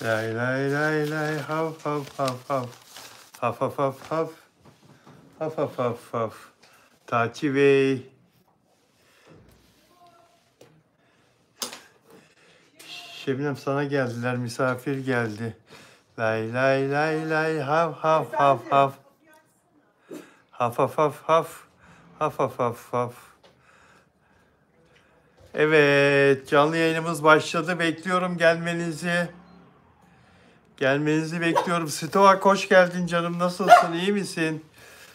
Lay lay lay lay hav hav hav hav. Haf haf haf haf. Haf haf haf haf. Taçi Bey. Şebnem sana geldiler. Misafir geldi. Lay lay lay lay hav hav hav hav. Haf haf haf haf. Haf haf haf haf. Evet, canlı yayınımız başladı. Bekliyorum gelmenizi. Gelmenizi bekliyorum. Stoak hoş geldin canım. Nasılsın? İyi misin?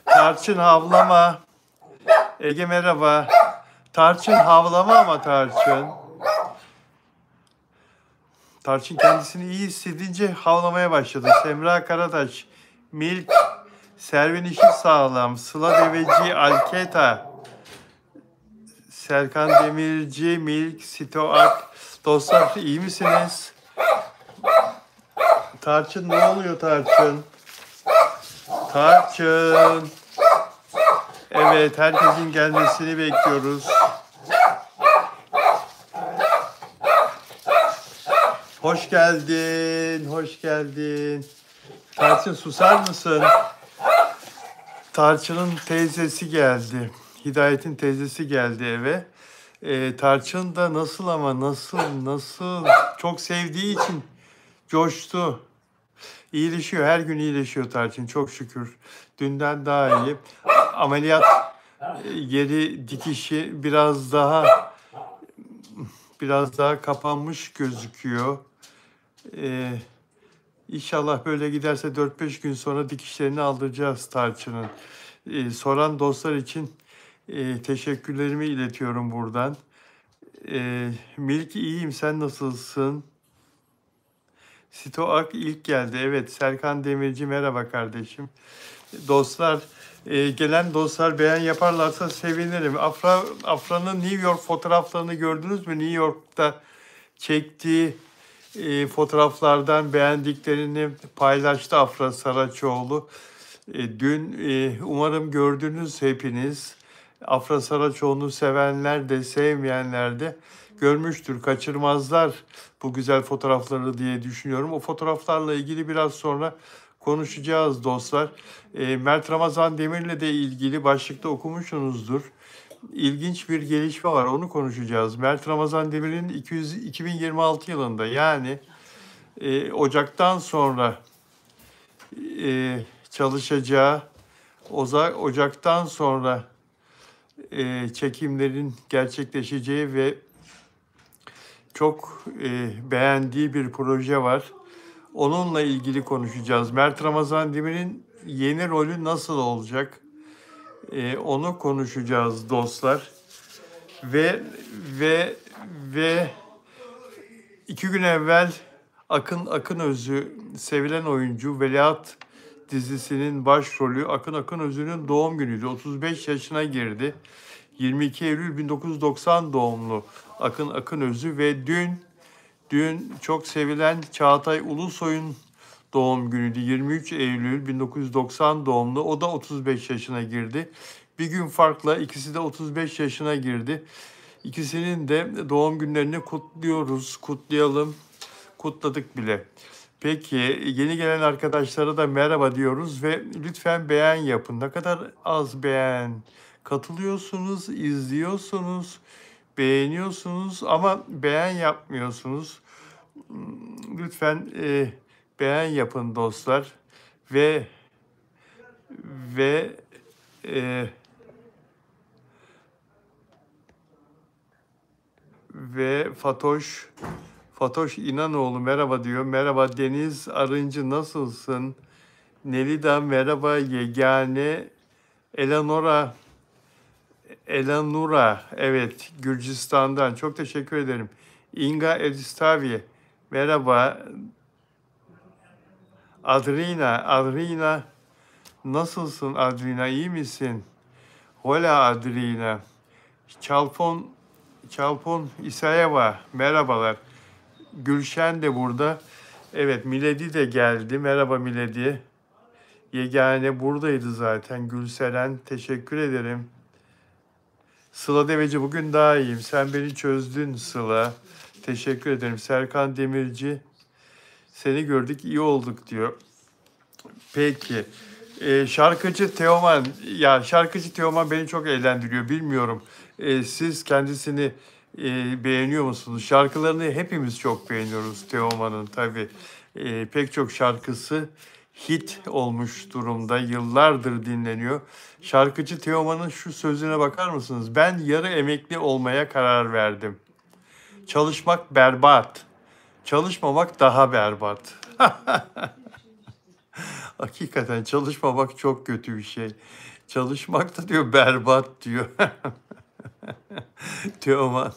Tarçın havlama. Ege merhaba. Tarçın havlama ama Tarçın. Tarçın kendisini iyi hissedince havlamaya başladı. Semra Karataş, Milk, Servin işi sağlam, Sıla Deveci, Alketa, Serkan Demirci, Milk, Stoak. Dostlar iyi misiniz? Tarçın ne oluyor Tarçın? Tarçın. Evet, herkesin gelmesini bekliyoruz. Hoş geldin, hoş geldin. Tarçın susar mısın? Tarçın'ın teyzesi geldi. Hidayet'in teyzesi geldi eve. Tarçın da nasıl ama nasıl çok sevdiği için coştu. İyileşiyor, her gün iyileşiyor Tarçın çok şükür. Dünden daha iyi. Ameliyat yeri dikişi biraz daha kapanmış gözüküyor. İnşallah böyle giderse 4-5 gün sonra dikişlerini aldıracağız Tarçın'ın. Soran dostlar için teşekkürlerimi iletiyorum buradan. Milk iyiyim, sen nasılsın? Stoak ilk geldi. Evet, Serkan Demirci merhaba kardeşim. Dostlar, gelen dostlar beğen yaparlarsa sevinirim. Afra'nın New York fotoğraflarını gördünüz mü? New York'ta çektiği fotoğraflardan beğendiklerini paylaştı Afra Saraçoğlu. Dün umarım gördünüz hepiniz. Afra Saraçoğlu'nu sevenler de sevmeyenler de görmüştür. Kaçırmazlar bu güzel fotoğrafları diye düşünüyorum. O fotoğraflarla ilgili biraz sonra konuşacağız dostlar. Mert Ramazan Demir'le de ilgili başlıkta okumuşsunuzdur. İlginç bir gelişme var, onu konuşacağız. Mert Ramazan Demir'in 2026 yılında yani Ocak'tan sonra çalışacağı, Ocak'tan sonra çekimlerin gerçekleşeceği ve çok beğendiği bir proje var. Onunla ilgili konuşacağız. Mert Ramazan Demir'in yeni rolü nasıl olacak? Onu konuşacağız dostlar. Ve 2 gün evvel Akın Özü, sevilen oyuncu Veliaht dizisinin başrolü Akın Akınözü'nün doğum günüydü. 35 yaşına girdi. 22 Eylül 1990 doğumlu Akın Akınözü ve dün çok sevilen Çağatay Ulusoy'un doğum günüydü. 23 Eylül 1990 doğumlu. O da 35 yaşına girdi. Bir gün farkla ikisi de 35 yaşına girdi. İkisinin de doğum günlerini kutlayalım. Kutladık bile. Peki yeni gelen arkadaşlara da merhaba diyoruz ve lütfen beğen yapın. Ne kadar az beğen. Katılıyorsunuz, izliyorsunuz, beğeniyorsunuz ama beğen yapmıyorsunuz. Lütfen beğen yapın dostlar ve ve e, ve Fatoş İnanoğlu merhaba diyor. Merhaba Deniz Arıncı nasılsın? Nelida merhaba. Yegane Elanura evet Gürcistan'dan çok teşekkür ederim. Inga Edistavi merhaba. Adrina nasılsın Adrina, iyi misin? Hola Adrina. Çalpon İsayeva merhabalar. Gülşen de burada. Evet, Miledi de geldi. Merhaba Miledi. Yegane buradaydı zaten. Gülseren teşekkür ederim. Sıla Deveci bugün daha iyiyim. Sen beni çözdün Sıla. Teşekkür ederim. Serkan Demirci. Seni gördük, iyi olduk diyor. Peki. Şarkıcı Teoman, ya şarkıcı Teoman beni çok eğlendiriyor. Bilmiyorum. Siz kendisini beğeniyor musunuz? Şarkılarını hepimiz çok beğeniyoruz Teoman'ın tabii. Pek çok şarkısı hit olmuş durumda. Yıllardır dinleniyor. Şarkıcı Teoman'ın şu sözüne bakar mısınız? Ben yarı emekli olmaya karar verdim. Çalışmak berbat. Çalışmamak daha berbat. Hakikaten çalışmamak çok kötü bir şey. Çalışmak da diyor berbat diyor. Teoman.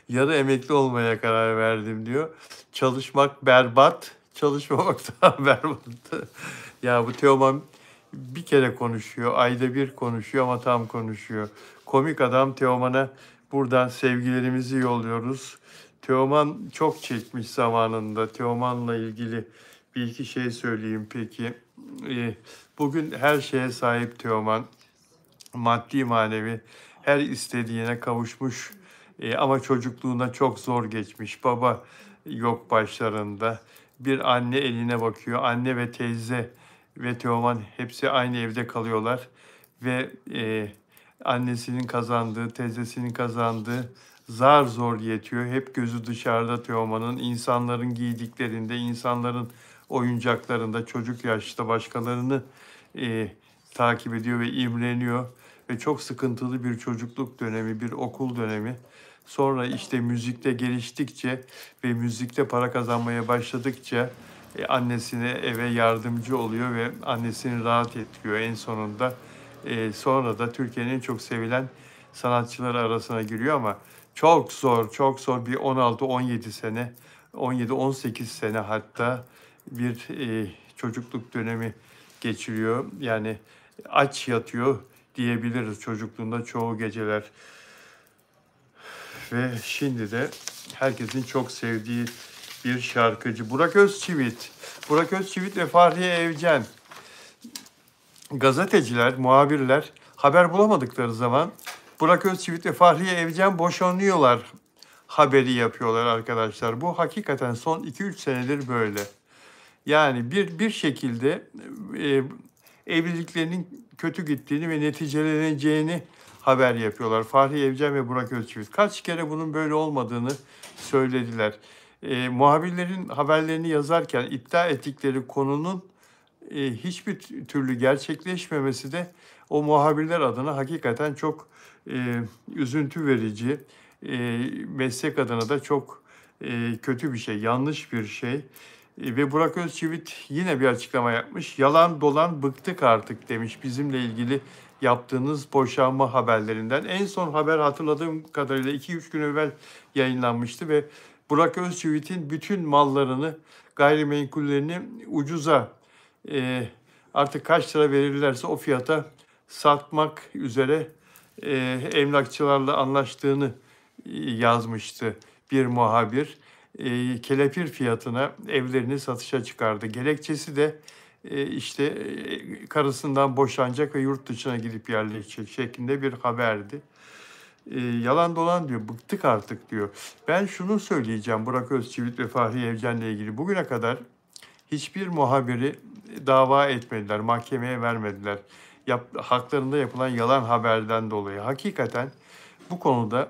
Yarı emekli olmaya karar verdim diyor. Çalışmak berbat, çalışmamak daha berbat. Ya bu Teoman bir kere konuşuyor, ayda bir konuşuyor ama tam konuşuyor. Komik adam Teoman'a buradan sevgilerimizi yolluyoruz. Teoman çok çekmiş zamanında. Teoman'la ilgili bir iki şey söyleyeyim peki. Bugün her şeye sahip Teoman. Maddi manevi her istediğine kavuşmuş. Ama çocukluğuna çok zor geçmiş. Baba yok başlarında. Bir anne eline bakıyor. Anne ve teyze ve Teoman hepsi aynı evde kalıyorlar. Ve annesinin kazandığı, teyzesinin kazandığı zar zor yetiyor. Hep gözü dışarıda Teoman'ın. İnsanların giydiklerinde, insanların oyuncaklarında, çocuk yaşta başkalarını takip ediyor ve imreniyor. Ve çok sıkıntılı bir çocukluk dönemi, bir okul dönemi. Sonra işte müzikte geliştikçe ve müzikte para kazanmaya başladıkça annesine eve yardımcı oluyor ve annesini rahat ettiriyor en sonunda. Sonra da Türkiye'nin en çok sevilen sanatçıları arasına giriyor ama çok zor, çok zor bir 16-17 sene, 17-18 sene hatta bir çocukluk dönemi geçiriyor. Yani aç yatıyor diyebiliriz çocukluğunda çoğu geceler. Ve şimdi de herkesin çok sevdiği bir şarkıcı Burak Özçivit. Burak Özçivit ve Fahriye Evcen. Gazeteciler, muhabirler haber bulamadıkları zaman Burak Özçivit ve Fahriye Evcen boşanıyorlar haberi yapıyorlar arkadaşlar. Bu hakikaten son 2-3 senedir böyle. Yani bir şekilde evliliklerinin kötü gittiğini ve neticeleneceğini haber yapıyorlar. Fahriye Evcen ve Burak Özçivit. Kaç kere bunun böyle olmadığını söylediler. Muhabirlerin haberlerini yazarken iddia ettikleri konunun hiçbir türlü gerçekleşmemesi de o muhabirler adına hakikaten çok üzüntü verici, meslek adına da çok kötü bir şey, yanlış bir şey. Ve Burak Özçivit yine bir açıklama yapmış. Yalan dolan bıktık artık demiş bizimle ilgili yaptığınız boşanma haberlerinden. En son haber hatırladığım kadarıyla 2-3 gün evvel yayınlanmıştı ve Burak Özçivit'in bütün mallarını, gayrimenkullerini ucuza artık kaç lira verirlerse o fiyata satmak üzere emlakçılarla anlaştığını yazmıştı bir muhabir. Kelepir fiyatına evlerini satışa çıkardı. Gerekçesi de işte karısından boşanacak ve yurt dışına gidip yerleşecek şeklinde bir haberdi. Yalan dolan diyor, bıktık artık diyor. Ben şunu söyleyeceğim Burak Özçivit ve Fahriye Evcen'le ilgili. Bugüne kadar hiçbir muhabiri dava etmediler, mahkemeye vermediler. Haklarında yapılan yalan haberden dolayı. Hakikaten bu konuda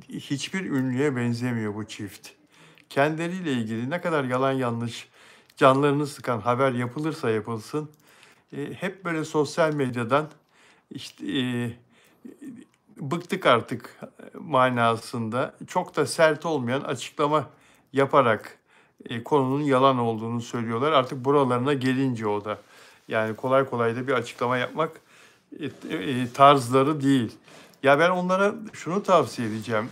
hiçbir ünlüye benzemiyor bu çift. Kendileriyle ilgili ne kadar yalan yanlış, canlarını sıkan haber yapılırsa yapılsın, hep böyle sosyal medyadan işte bıktık artık manasında çok da sert olmayan açıklama yaparak konunun yalan olduğunu söylüyorlar. Artık buralarına gelince o da. Yani kolay kolay da bir açıklama yapmak tarzları değil. Ya ben onlara şunu tavsiye edeceğim.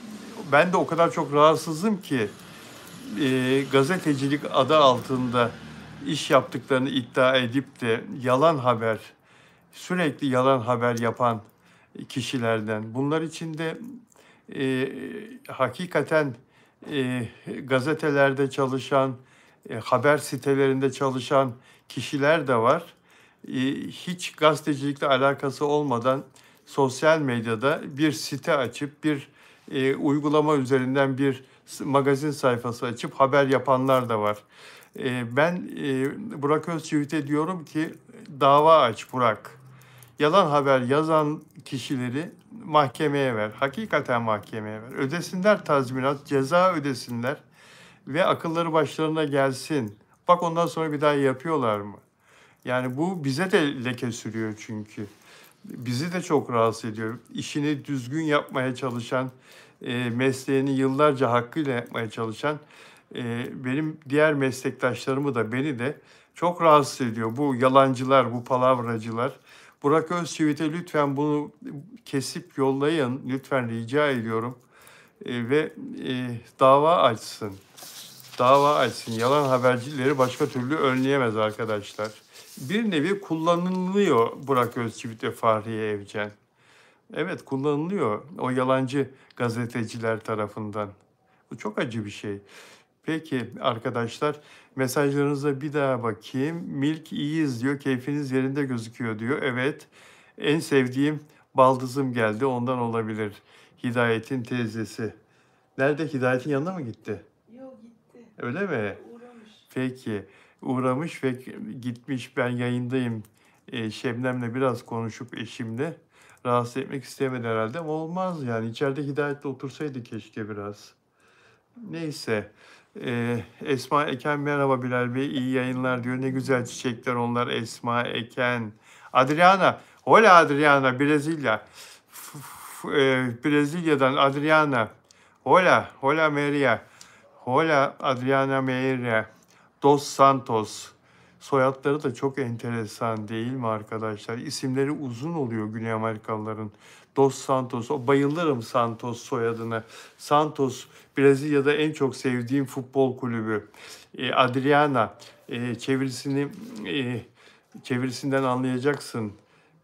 Ben de o kadar çok rahatsızım ki gazetecilik adı altında iş yaptıklarını iddia edip de yalan haber, sürekli yalan haber yapan kişilerden. Bunlar içinde hakikaten gazetelerde çalışan, haber sitelerinde çalışan kişiler de var. Hiç gazetecilikle alakası olmadan sosyal medyada bir site açıp bir uygulama üzerinden bir magazin sayfası açıp haber yapanlar da var. Ben Burak Özçivit'e diyorum ki dava aç Burak. Yalan haber yazan kişileri mahkemeye ver. Hakikaten mahkemeye ver. Ödesinler tazminat, ceza ödesinler ve akılları başlarına gelsin. Bak ondan sonra bir daha yapıyorlar mı? Yani bu bize de leke sürüyor çünkü. Bizi de çok rahatsız ediyor. İşini düzgün yapmaya çalışan, mesleğini yıllarca hakkıyla yapmaya çalışan benim diğer meslektaşlarımı da beni de çok rahatsız ediyor. Bu yalancılar, bu palavracılar. Burak Özçivit'e lütfen bunu kesip yollayın. Lütfen rica ediyorum. Ve dava açsın. Dava açsın. Yalan habercileri başka türlü önleyemez arkadaşlar. Bir nevi kullanılıyor Burak Özçivit ve Fahriye Evcen. Evet kullanılıyor o yalancı gazeteciler tarafından. Bu çok acı bir şey. Peki arkadaşlar mesajlarınıza bir daha bakayım. Milk iyiyiz diyor. Keyfiniz yerinde gözüküyor diyor. Evet en sevdiğim baldızım geldi ondan olabilir. Hidayet'in teyzesi. Nerede? Hidayet'in yanına mı gitti? Yok gitti. Öyle mi? Uğramış. Peki. Uğramış ve gitmiş. Ben yayındayım. Şebnem'le biraz konuşup eşimle. Rahatsız etmek istemedi herhalde ama olmaz yani. İçeride Hidayet'le otursaydı keşke biraz. Neyse. Esma Eken merhaba Bilal Bey. İyi yayınlar diyor. Ne güzel çiçekler onlar Esma Eken. Adriana. Hola Adriana. Brezilya. Brezilya'dan Adriana. Hola. Hola Maria. Hola Adriana Meira. Dos Santos. Soyadları da çok enteresan değil mi arkadaşlar? İsimleri uzun oluyor Güney Amerikalıların. Dos Santos. O bayılırım Santos soyadına. Santos Brezilya'da en çok sevdiğim futbol kulübü. Adriana. Çevirisini çevirisinden anlayacaksın.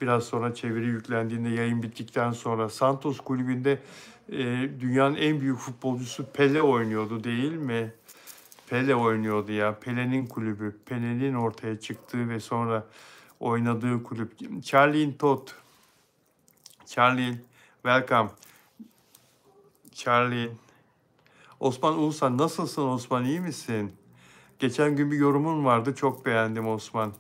Biraz sonra çeviri yüklendiğinde yayın bittikten sonra Santos kulübünde dünyanın en büyük futbolcusu Pele oynuyordu değil mi? Pele oynuyordu ya. Pele'nin kulübü. Pele'nin ortaya çıktığı ve sonra oynadığı kulüp. Charlie Todd. Charlie, welcome. Charlie. Osman Ulusan nasılsın Osman iyi misin? Geçen gün bir yorumun vardı çok beğendim Osman.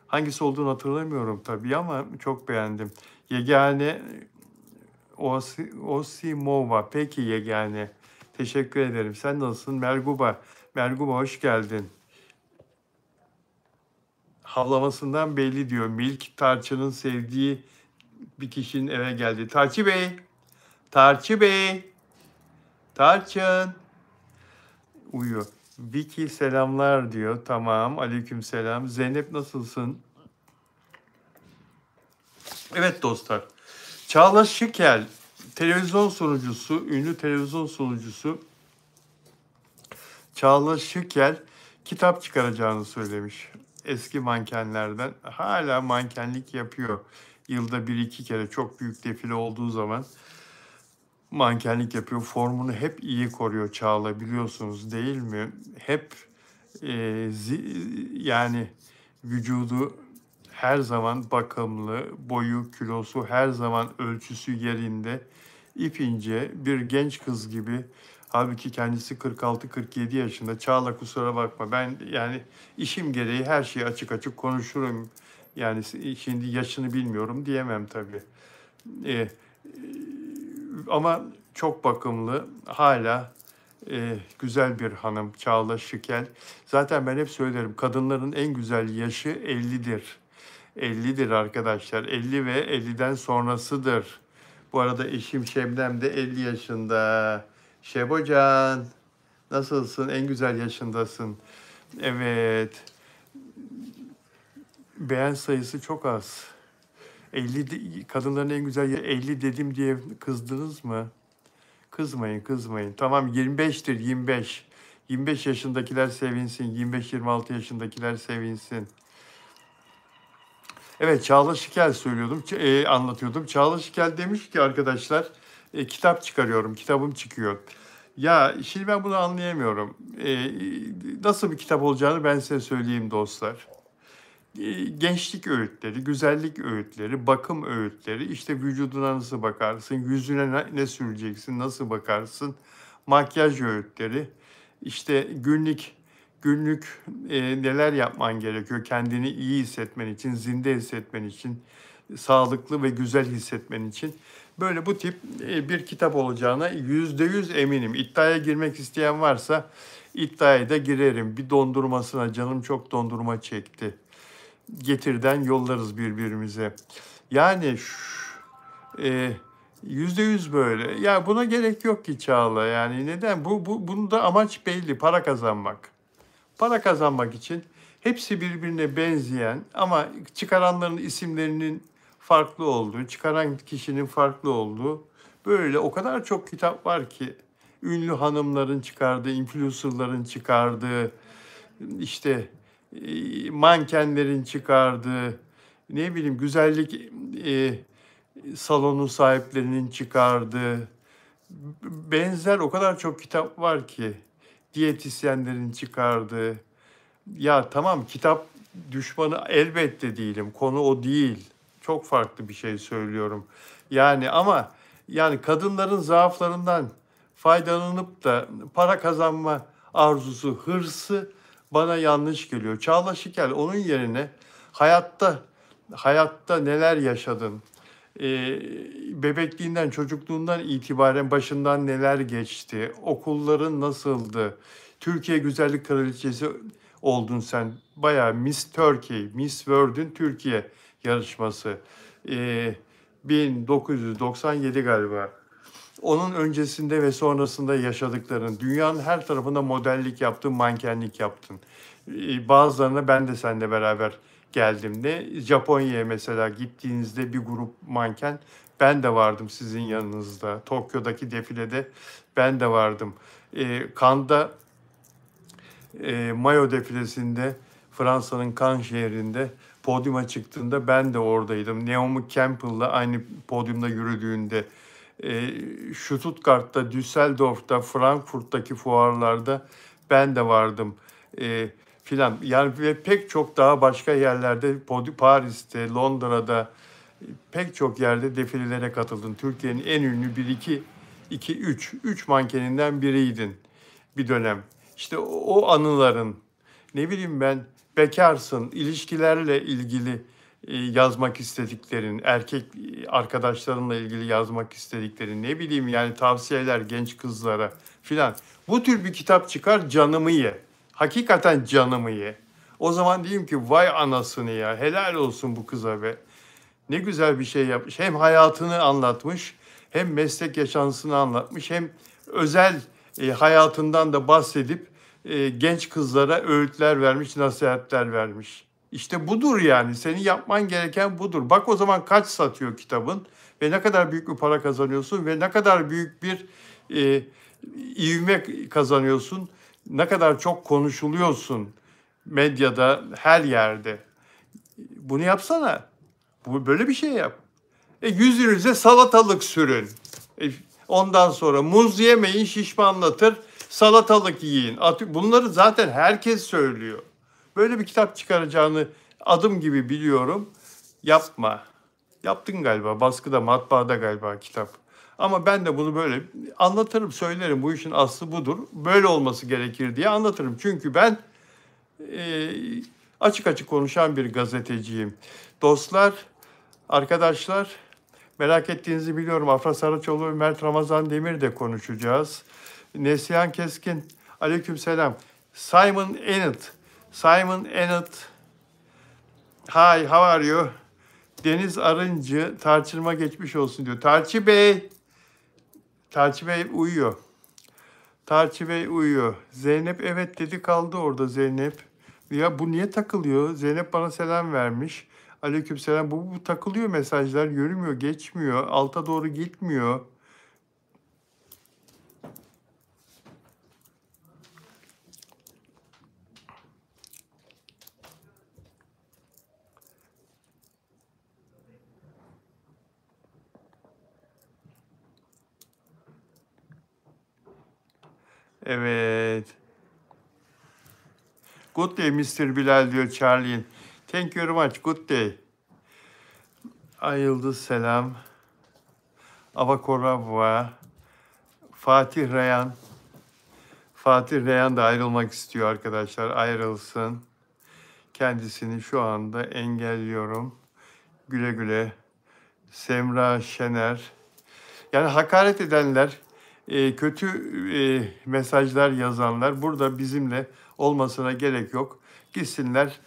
Hangisi olduğunu hatırlamıyorum tabii ama çok beğendim. Yegane Osimova. Peki Yegane. Teşekkür ederim. Sen nasılsın? Merguba. Merguba hoş geldin. Havlamasından belli diyor. Milk Tarçın'ın sevdiği bir kişinin eve geldi. Tarçı Bey. Tarçı Bey. Tarçın. Uyuyor. Vicky selamlar diyor. Tamam. Aleyküm selam. Zeynep nasılsın? Evet dostlar. Çağla Şikel, televizyon sunucusu, ünlü televizyon sunucusu Çağla Şikel kitap çıkaracağını söylemiş. Eski mankenlerden hala mankenlik yapıyor. Yılda bir iki kere çok büyük defile olduğu zaman mankenlik yapıyor. Formunu hep iyi koruyor Çağla biliyorsunuz değil mi? Hep yani vücudu her zaman bakımlı, boyu, kilosu her zaman ölçüsü yerinde, ip ince bir genç kız gibi. Halbuki kendisi 46-47 yaşında. Çağla kusura bakma. Ben yani işim gereği her şeyi açık açık konuşurum. Yani şimdi yaşını bilmiyorum diyemem tabii. Ama çok bakımlı, hala güzel bir hanım Çağla Şikel. Zaten ben hep söylerim kadınların en güzel yaşı 50'dir. 50'dir arkadaşlar. 50 ve 50'den sonrasıdır. Bu arada eşim Şebnem de 50 yaşında. Şebocan, nasılsın? En güzel yaşındasın. Evet. Beğen sayısı çok az. 50 kadınların en güzel 50 dedim diye kızdınız mı? Kızmayın, kızmayın. Tamam 25'tir 25. 25 yaşındakiler sevinsin. 25-26 yaşındakiler sevinsin. Evet Çağla Şikel söylüyordum, anlatıyordum. Çağla Şikel demiş ki arkadaşlar kitap çıkarıyorum, kitabım çıkıyor. Ya şimdi ben bunu anlayamıyorum. Nasıl bir kitap olacağını ben size söyleyeyim dostlar. Gençlik öğütleri, güzellik öğütleri, bakım öğütleri, işte vücuduna nasıl bakarsın, yüzüne ne süreceksin, nasıl bakarsın, makyaj öğütleri, işte günlük neler yapman gerekiyor kendini iyi hissetmen için, zinde hissetmen için, sağlıklı ve güzel hissetmen için. Böyle bu tip bir kitap olacağına %100 eminim. İddiaya girmek isteyen varsa iddiaya da girerim. Bir dondurmasına canım çok dondurma çekti. Getirden yollarız birbirimize. Yani e, %100 böyle. Ya buna gerek yok ki Çağla. Yani neden? Bunun da amaç belli. Para kazanmak. Para kazanmak için hepsi birbirine benzeyen ama çıkaranların isimlerinin farklı olduğu, çıkaran kişinin farklı olduğu böyle o kadar çok kitap var ki ünlü hanımların çıkardığı, influencerların çıkardığı, işte mankenlerin çıkardığı, ne bileyim güzellik salonu sahiplerinin çıkardığı, benzer o kadar çok kitap var ki diyetisyenlerin çıkardığı. Ya tamam kitap düşmanı elbette değilim. Konu o değil. Çok farklı bir şey söylüyorum. Yani ama yani kadınların zaaflarından faydalanıp da para kazanma arzusu, hırsı bana yanlış geliyor. Çağla Şikel onun yerine hayatta neler yaşadın? Bebekliğinden, çocukluğundan itibaren başından neler geçti? Okulların nasıldı? Türkiye Güzellik Kraliçesi oldun sen. Bayağı Miss Turkey, Miss World'ün Türkiye yarışması. Ee, 1997 galiba. Onun öncesinde ve sonrasında yaşadıkların, dünyanın her tarafında modellik yaptın, mankenlik yaptın. Bazılarına ben de seninle beraber geldim de. Japonya'ya mesela gittiğinizde bir grup manken, ben de vardım sizin yanınızda. Tokyo'daki defilede ben de vardım. Cannes'da Mayo defilesinde Fransa'nın Cannes şehrinde podyuma çıktığında ben de oradaydım. Naomi Campbell'la aynı podyumda yürüdüğünde, Stuttgart'ta, Düsseldorf'ta, Frankfurt'taki fuarlarda ben de vardım filan. Yani ve pek çok daha başka yerlerde, Paris'te, Londra'da, pek çok yerde defilelere katıldın. Türkiye'nin en ünlü üç mankeninden biriydin bir dönem. İşte o anıların, ne bileyim ben, bekarsın, ilişkilerle ilgili yazmak istediklerin, erkek arkadaşlarınla ilgili yazmak istediklerin, ne bileyim yani tavsiyeler genç kızlara filan. Bu tür bir kitap çıkar, canımı ye. Hakikaten canımı ye. O zaman diyeyim ki vay anasını ya, helal olsun bu kıza be. Ne güzel bir şey yapmış. Hem hayatını anlatmış, hem meslek yaşantısını anlatmış, hem özel hayatından da bahsedip genç kızlara öğütler vermiş, nasihatler vermiş. İşte budur yani. Senin yapman gereken budur. Bak o zaman kaç satıyor kitabın ve ne kadar büyük bir para kazanıyorsun ve ne kadar büyük bir e, ivme kazanıyorsun. Ne kadar çok konuşuluyorsun medyada, her yerde. Bunu yapsana. Böyle bir şey yap. Yüzünüze salatalık sürün. Ondan sonra muz yemeyin, şişmanlatır. Salatalık yiyin. Bunları zaten herkes söylüyor. Böyle bir kitap çıkaracağını adım gibi biliyorum. Yapma. Yaptın galiba. Baskıda, matbaada galiba kitap. Ama ben de bunu böyle anlatırım, söylerim. Bu işin aslı budur. Böyle olması gerekir diye anlatırım. Çünkü ben e, açık açık konuşan bir gazeteciyim. Dostlar, arkadaşlar, merak ettiğinizi biliyorum. Afra Saraçoğlu ve Mert Ramazan Demir de konuşacağız. Neslihan Keskin, aleykümselam. Simon Enid. Simon Enid. Hi, how are you? Deniz Arıncı, tarçınma geçmiş olsun diyor. Tarçı Bey uyuyor. Tarçı Bey uyuyor. Zeynep evet dedi, kaldı orada Zeynep. Ya bu niye takılıyor? Zeynep bana selam vermiş. Aleykümselam. Bu takılıyor, mesajlar yürümüyor, geçmiyor. Alta doğru gitmiyor. Evet. Good day Mr. Bilal diyor Charlie'in. Thank you very much. Good day. Ay Yıldız selam. Avakorava. Fatih Reyhan. Fatih Reyhan da ayrılmak istiyor arkadaşlar. Ayrılsın. Kendisini şu anda engelliyorum. Güle güle. Semra Şener. Yani hakaret edenler, kötü mesajlar yazanlar burada bizimle olmasına gerek yok. Gitsinler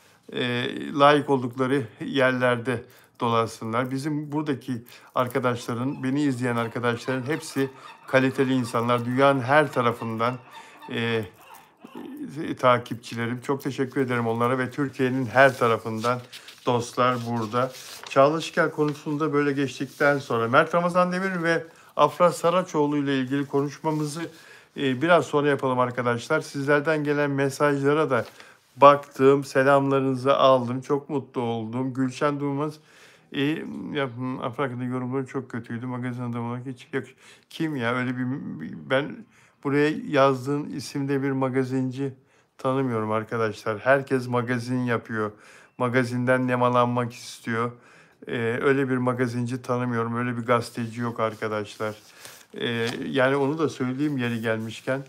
layık oldukları yerlerde dolaşsınlar. Bizim buradaki arkadaşların, beni izleyen arkadaşların hepsi kaliteli insanlar. Dünyanın her tarafından takipçilerim. Çok teşekkür ederim onlara ve Türkiye'nin her tarafından dostlar burada. Çağla Şikel konusunda böyle geçtikten sonra Mert Ramazan Demir ve Afra Saraçoğlu ile ilgili konuşmamızı biraz sonra yapalım arkadaşlar. Sizlerden gelen mesajlara da baktım, selamlarınızı aldım. Çok mutlu oldum. Gülşen Durmaz, Afra hakkında yorumları çok kötüydü. Magazin adamı olarak hiç kim ya öyle bir ben buraya yazdığın isimde bir magazinci tanımıyorum arkadaşlar. Herkes magazin yapıyor. Magazinden nemalanmak istiyor. Öyle bir magazinci tanımıyorum. Öyle bir gazeteci yok arkadaşlar. Yani onu da söyleyeyim yeri gelmişken.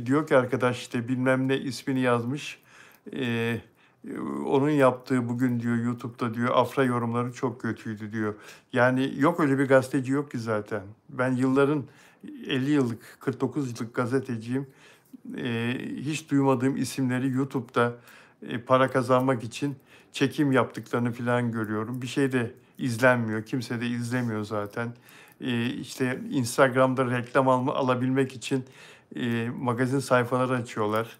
Diyor ki arkadaş işte bilmem ne ismini yazmış. Onun yaptığı bugün diyor YouTube'da diyor Afra yorumları çok kötüydü diyor. Yani yok öyle bir gazeteci yok ki zaten. Ben yılların 50 yıllık 49 yıllık gazeteciyim. Hiç duymadığım isimleri YouTube'da para kazanmak için çekim yaptıklarını falan görüyorum. Bir şey de izlenmiyor. Kimse de izlemiyor zaten. İşte Instagram'da reklam alabilmek için magazin sayfaları açıyorlar.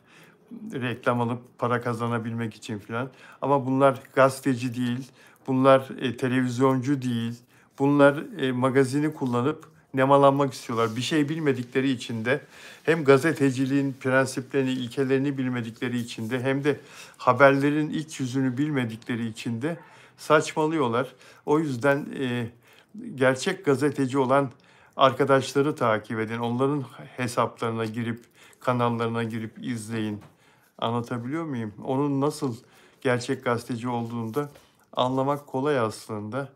Reklam alıp para kazanabilmek için falan. Ama bunlar gazeteci değil. Bunlar televizyoncu değil. Bunlar magazini kullanıp nemalanmak istiyorlar. Bir şey bilmedikleri için de hem gazeteciliğin prensiplerini, ilkelerini bilmedikleri için de hem de haberlerin iç yüzünü bilmedikleri için de saçmalıyorlar. O yüzden gerçek gazeteci olan arkadaşları takip edin. Onların hesaplarına girip, kanallarına girip izleyin. Anlatabiliyor muyum? Onun nasıl gerçek gazeteci olduğunu da anlamak kolay aslında.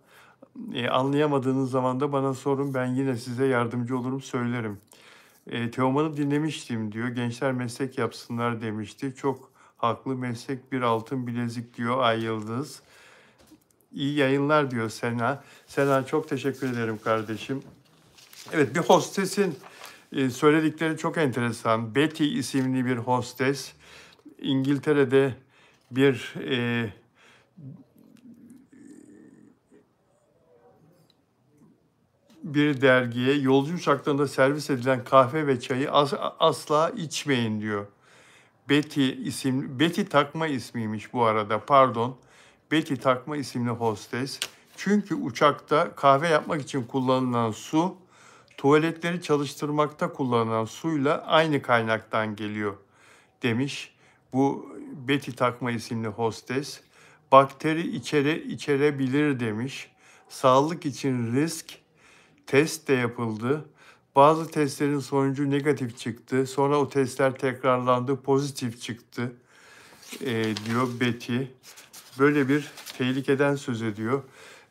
Anlayamadığınız zaman da bana sorun, ben yine size yardımcı olurum, söylerim. Teoman'ı dinlemiştim diyor, gençler meslek yapsınlar demişti. Çok haklı, meslek bir altın bilezik diyor Ay Yıldız. İyi yayınlar diyor Sena. Sena çok teşekkür ederim kardeşim. Evet, bir hostesin söyledikleri çok enteresan. Betty isimli bir hostes İngiltere'de bir dergiye yolcu uçaklarında servis edilen kahve ve çayı asla içmeyin diyor. Betty takma ismiymiş bu arada, pardon. Betty takma isimli hostes. Çünkü uçakta kahve yapmak için kullanılan su, tuvaletleri çalıştırmakta kullanılan suyla aynı kaynaktan geliyor demiş. Bu Betty takma isimli hostes. Bakteri içerebilir demiş. Sağlık için risk. Test de yapıldı. Bazı testlerin sonucu negatif çıktı. Sonra o testler tekrarlandı, pozitif çıktı diyor Betty. Böyle bir tehlikeden söz ediyor.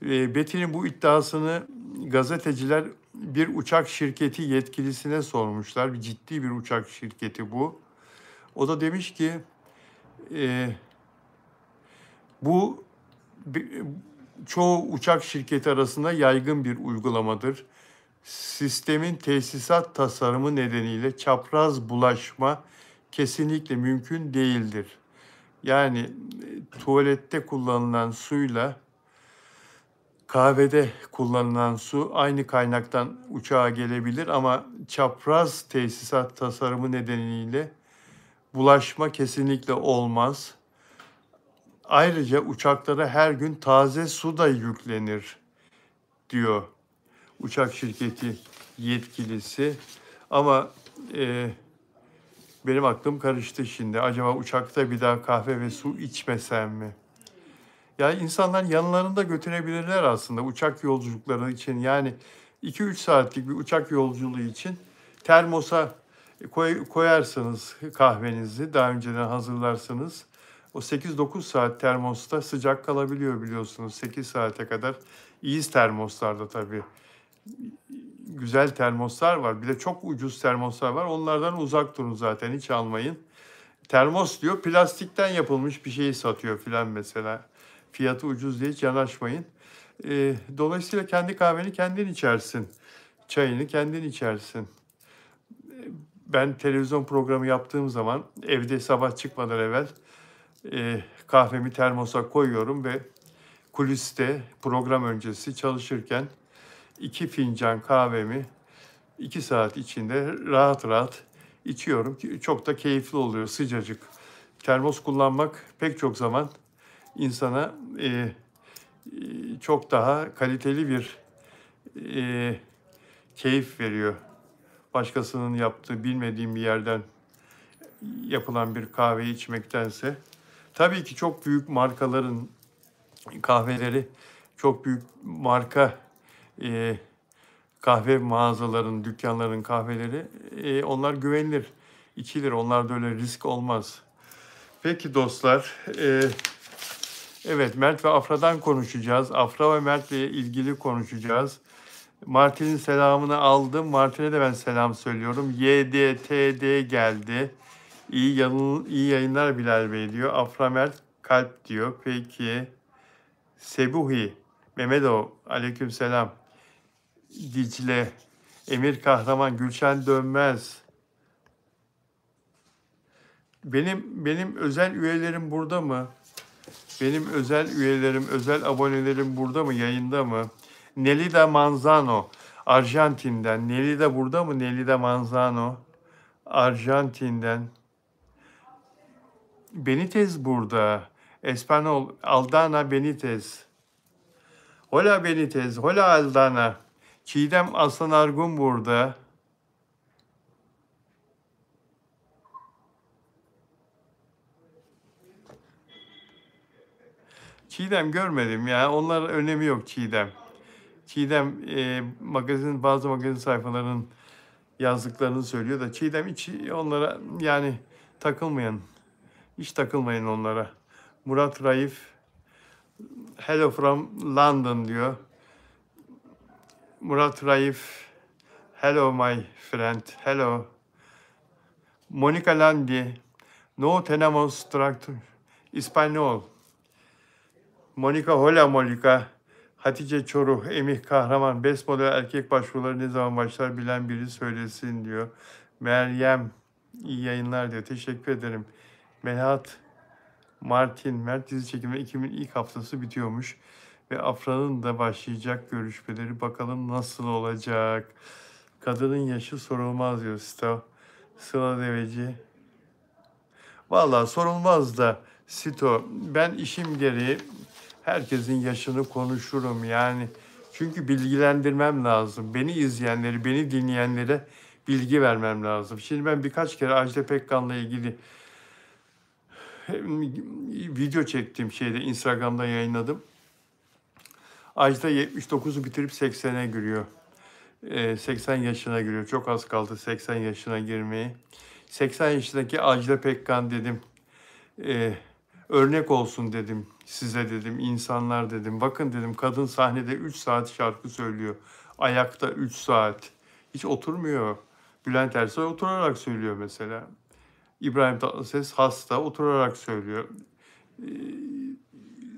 Betty'nin bu iddiasını gazeteciler bir uçak şirketi yetkilisine sormuşlar. Bir ciddi bir uçak şirketi bu. O da demiş ki bu çoğu uçak şirketi arasında yaygın bir uygulamadır. Sistemin tesisat tasarımı nedeniyle çapraz bulaşma kesinlikle mümkün değildir. Yani tuvalette kullanılan suyla kahvede kullanılan su aynı kaynaktan uçağa gelebilir ama çapraz tesisat tasarımı nedeniyle bulaşma kesinlikle olmaz. Ayrıca uçaklara her gün taze su da yüklenir diyor uçak şirketi yetkilisi. Ama benim aklım karıştı şimdi. Acaba uçakta bir daha kahve ve su içmesem mi? Ya insanlar yanlarında götürebilirler aslında uçak yolculukları için. Yani 2-3 saatlik bir uçak yolculuğu için termosa koyarsınız kahvenizi, daha önceden hazırlarsınız. O 8-9 saat termosta sıcak kalabiliyor biliyorsunuz. 8 saate kadar. İyi termoslarda tabii. Güzel termoslar var. Bir de çok ucuz termoslar var. Onlardan uzak durun zaten. Hiç almayın. Termos diyor, plastikten yapılmış bir şeyi satıyor filan mesela. Fiyatı ucuz diye hiç yanaşmayın. Dolayısıyla kendi kahveni kendin içersin. Çayını kendin içersin. Ben televizyon programı yaptığım zaman evde sabah çıkmadan evvel kahvemi termosa koyuyorum ve kuliste program öncesi çalışırken 2 fincan kahvemi 2 saat içinde rahat rahat içiyorum. Çok da keyifli oluyor, sıcacık. Termos kullanmak pek çok zaman insana çok daha kaliteli bir e, keyif veriyor. Başkasının yaptığı, bilmediğim bir yerden yapılan bir kahveyi içmektense. Tabii ki çok büyük markaların kahveleri, çok büyük marka e, kahve mağazaların, dükkanların kahveleri, onlar güvenilir, içilir. Onlarda öyle risk olmaz. Peki dostlar, evet, Mert ve Afra'dan konuşacağız. Afra ve Mert'le ilgili konuşacağız. Martin'in selamını aldım. Martin'e de ben selam söylüyorum. YDTD geldi. İyi yayınlar Bilal Bey diyor. Afra Mert kalp diyor. Peki. Sebuhi, Mehmetov, aleykümselam. Dicle, Emir Kahraman, Gülşen Dönmez. Benim özel üyelerim burada mı? Benim özel üyelerim, özel abonelerim burada mı? Yayında mı? Nelida Manzano, Arjantin'den. Nelida burada mı? Nelida Manzano, Arjantin'den. Benitez burada. Espanol, Aldana Benitez. Hola Benitez, hola Aldana. Çiğdem Aslan Argun burada. Çiğdem görmedim ya. Onların önemi yok Çiğdem. Çiğdem bazı magazin sayfalarının yazdıklarını söylüyor da Çiğdem hiç onlara yani takılmayın. Hiç takılmayın onlara. Murat Raif, hello from London diyor. Murat Raif, hello my friend, hello. Monica Landi, no tenemos tractor, İspanyol. Monica, hola Monica. Hatice Çoruh, Emih Kahraman, best model erkek başvuruları ne zaman başlar bilen biri söylesin diyor. Meryem, iyi yayınlar diyor. Teşekkür ederim. Melahat, Martin, Mert dizi çekimi Ekim'in ilk haftası bitiyormuş. Ve Afra'nın da başlayacak görüşmeleri. Bakalım nasıl olacak. Kadının yaşı sorulmaz diyor Sıla Deveci. Vallahi sorulmaz da Sito. Ben işim gereği herkesin yaşını konuşurum yani. Çünkü bilgilendirmem lazım. Beni izleyenleri, beni dinleyenlere bilgi vermem lazım. Şimdi ben birkaç kere Ajda Pekkan'la ilgili video çektiğim şeyde Instagram'da yayınladım. Ajda 79'u bitirip 80'e giriyor. 80 yaşına giriyor. Çok az kaldı 80 yaşına girmeye. 80 yaşındaki Ajda Pekkan dedim. Örnek olsun dedim size dedim, insanlar dedim. Bakın dedim, kadın sahnede 3 saat şarkı söylüyor. Ayakta 3 saat. Hiç oturmuyor. Bülent Ersoy oturarak söylüyor mesela. İbrahim Tatlıses hasta, oturarak söylüyor.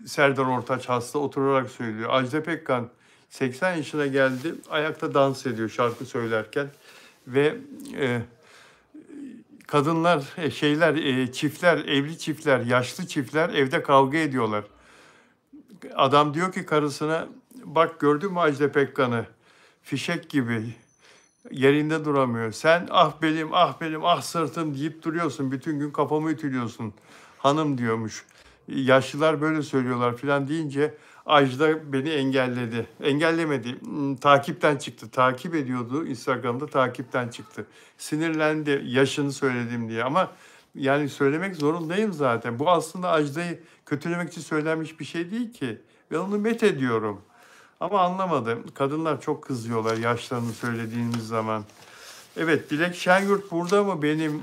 Serdar Ortaç hasta, oturarak söylüyor. Ajda Pekkan 80 yaşına geldi, ayakta dans ediyor şarkı söylerken. Ve kadınlar, çiftler, evli çiftler, yaşlı çiftler evde kavga ediyorlar. Adam diyor ki karısına, bak gördün mü Ajda Pekkan'ı? Fişek gibi yerinde duramıyor. Sen ah belim, ah belim, ah sırtım deyip duruyorsun. Bütün gün kafamı ütülüyorsun hanım diyormuş. Yaşlılar böyle söylüyorlar filan deyince Ajda beni engelledi. Engellemedi. Takipten çıktı. Takip ediyordu. Instagram'da takipten çıktı. Sinirlendi yaşını söyledim diye. Ama yani söylemek zorundayım zaten. Bu aslında Ajda'yı kötülemek için söylenmiş bir şey değil ki. Ben onu met ediyorum. Ama anlamadım. Kadınlar çok kızıyorlar yaşlarını söylediğimiz zaman. Evet, Dilek Şenyurt burada mı? Benim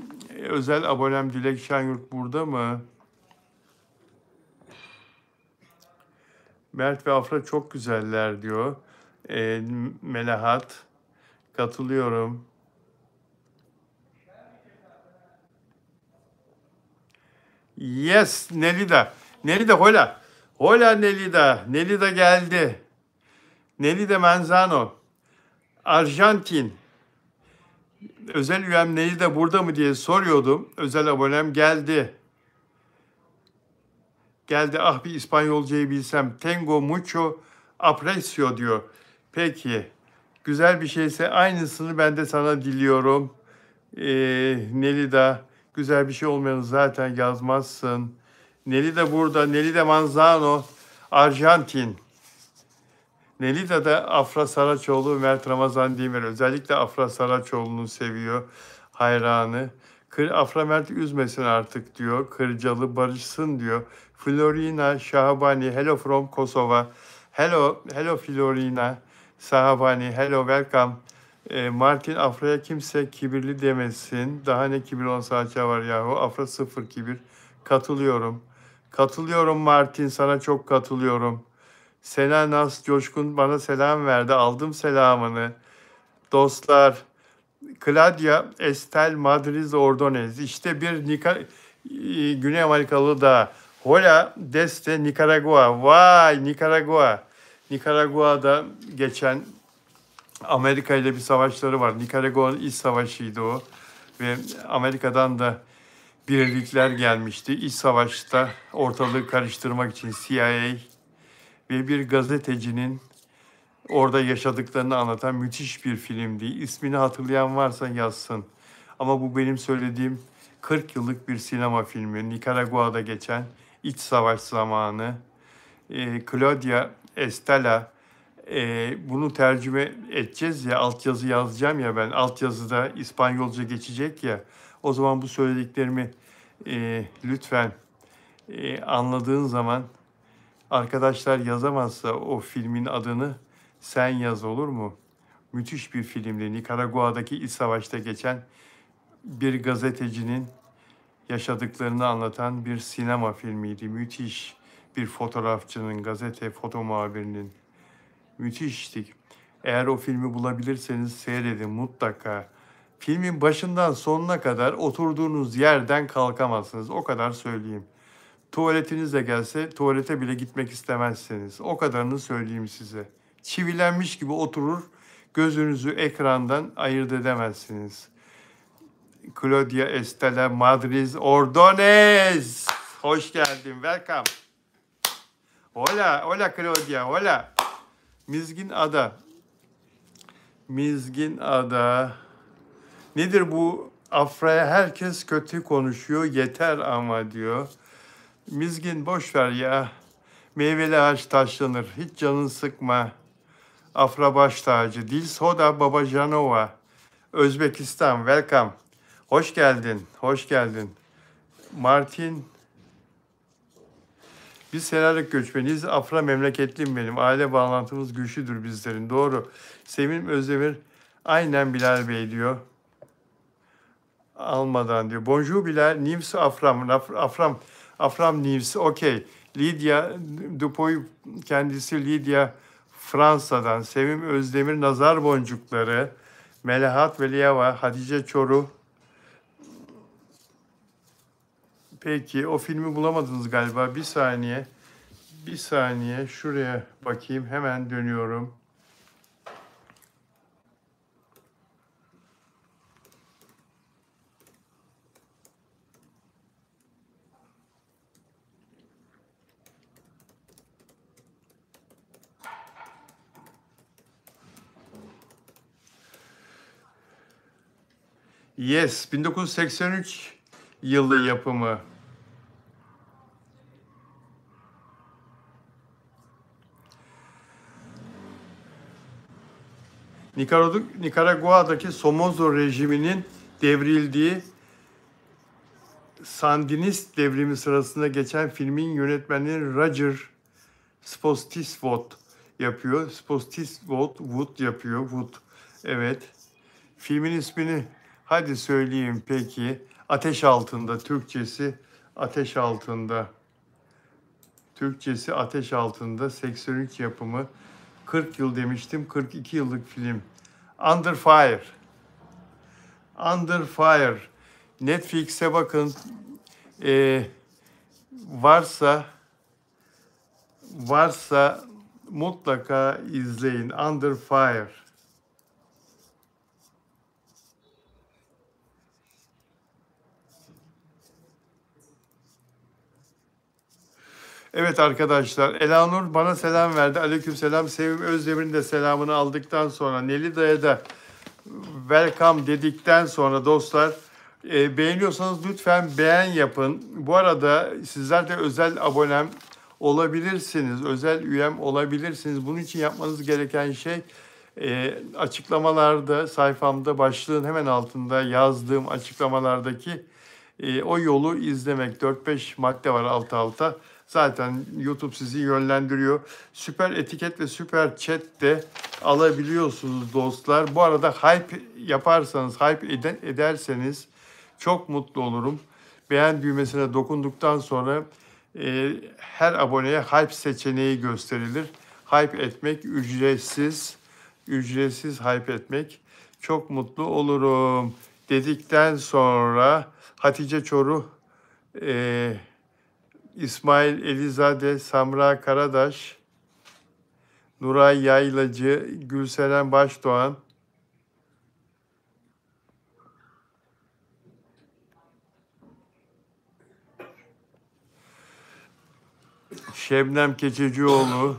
özel abonem Dilek Şenyurt burada mı? Mert ve Afra çok güzeller diyor. Melahat. Katılıyorum. Yes, Nelida. Nelida hola. Hola Nelida. Nelida geldi. Nelida Manzano. Arjantin. Özel üyem Nelida burada mı diye soruyordum. Özel abonem geldi. Geldi. Ah bir İspanyolcayı bilsem. Tengo mucho aprecio diyor. Peki. Güzel bir şeyse aynısını ben de sana diliyorum. Nelida. Güzel bir şey olmayanı zaten yazmazsın. Nelida burada. Nelida Manzano. Arjantin. Nelida da Afra Saraçoğlu, Mert Ramazan Demir. Özellikle Afra Saraçoğlu'nu seviyor. Hayranı. Afra Mert üzmesin artık diyor. Kırcalı barışsın diyor. Florina Şahabani. Hello from Kosova. Hello Florina Şahabani. Hello welcome. Martin Afra'ya kimse kibirli demesin. Daha ne kibir olsa var yahu. Afra sıfır kibir. Katılıyorum. Katılıyorum Martin. Sana çok katılıyorum. Sena Naz Coşkun bana selam verdi. Aldım selamını. Dostlar, Claudia Estel Madriz Ordonez. İşte bir Güney Amerikalı da. Hola desde Nikaragua. Vay Nikaragua. Nikaragua'da geçen Amerika ile bir savaşları var. Nikaragua'nın iç savaşıydı o. Ve Amerika'dan da birlikler gelmişti. İç savaşta ortalığı karıştırmak için CIA ve bir gazetecinin orada yaşadıklarını anlatan müthiş bir filmdi. İsmini hatırlayan varsa yazsın. Ama bu benim söylediğim 40 yıllık bir sinema filmi. Nikaragua'da geçen iç savaş zamanı. Claudia Estela, bunu tercüme edeceğiz ya, altyazı yazacağım ya ben. Altyazıda İspanyolca geçecek ya. O zaman bu söylediklerimi lütfen anladığın zaman arkadaşlar yazamazsa o filmin adını sen yaz, olur mu? Müthiş bir filmdi. Nikaragua'daki iç savaşta geçen bir gazetecinin yaşadıklarını anlatan bir sinema filmiydi. Müthiş bir fotoğrafçının, gazete foto muhabirinin. Müthişti. Eğer o filmi bulabilirseniz seyredin mutlaka. Filmin başından sonuna kadar oturduğunuz yerden kalkamazsınız. O kadar söyleyeyim. Tuvaletiniz de gelse tuvalete bile gitmek istemezsiniz. O kadarını söyleyeyim size. Çivilenmiş gibi oturur, gözünüzü ekrandan ayırt edemezsiniz. Claudia Estela Madriz Ordonez. Hoş geldin, welcome. Hola, hola Claudia, hola. Mizgin Ada. Mizgin Ada. Nedir bu? Afra'ya herkes kötü konuşuyor, yeter ama diyor. Mizgin boş ver ya. Meyveli ağaç taşlanır. Hiç canını sıkma. Afra baş tacı. Dilsoda Babajanova. Özbekistan. Welcome. Hoş geldin. Hoş geldin. Martin. Biz Selanik göçmeniyiz. Afra memleketlim benim. Aile bağlantımız güçlüdür bizlerin. Doğru. Sevim Özdemir. Aynen Bilal Bey diyor. Almadan diyor. Bonjour Bilal. Nims Afram. Afram Nims. Okey. Lydia Dupoy, kendisi Lydia Fransa'dan. Sevim Özdemir nazar boncukları. Melahat Veliyeva, Hatice Çoruh. Peki o filmi bulamadınız galiba. Bir saniye. Bir saniye. Şuraya bakayım. Hemen dönüyorum. Yes, 1983 yılı yapımı. Nikaragua'daki Somoza rejiminin devrildiği Sandinist devrimi sırasında geçen filmin yönetmenliğini Roger Spottiswoode yapıyor. Spottiswoode yapıyor. Wood. Evet. Filmin ismini hadi söyleyeyim peki. Ateş Altında. Türkçesi Ateş Altında. Türkçesi Ateş Altında, 83 yapımı. 40 yıl demiştim, 42 yıllık film. Under Fire. Under Fire. Netflix'e bakın. Ee, varsa mutlaka izleyin. Under Fire. Evet arkadaşlar, Elanur bana selam verdi. Aleykümselam. Sevim Özdemir'in de selamını aldıktan sonra, Nelida'ya da welcome dedikten sonra dostlar, beğeniyorsanız lütfen beğen yapın. Bu arada sizler de özel abonem olabilirsiniz, özel üyem olabilirsiniz. Bunun için yapmanız gereken şey açıklamalarda, sayfamda başlığın hemen altında yazdığım açıklamalardaki o yolu izlemek. 4-5 madde var alt alta. Zaten YouTube sizi yönlendiriyor. Süper etiket ve süper chat de alabiliyorsunuz dostlar. Bu arada hype yaparsanız, hype ederseniz çok mutlu olurum. Beğen düğmesine dokunduktan sonra her aboneye hype seçeneği gösterilir. Hype etmek ücretsiz. Ücretsiz hype etmek. Çok mutlu olurum dedikten sonra Hatice Çoruh, İsmail Elizade, Samra Karadaş, Nuray Yaylacı, Gülseren Başdoğan, Şebnem Keçecioğlu,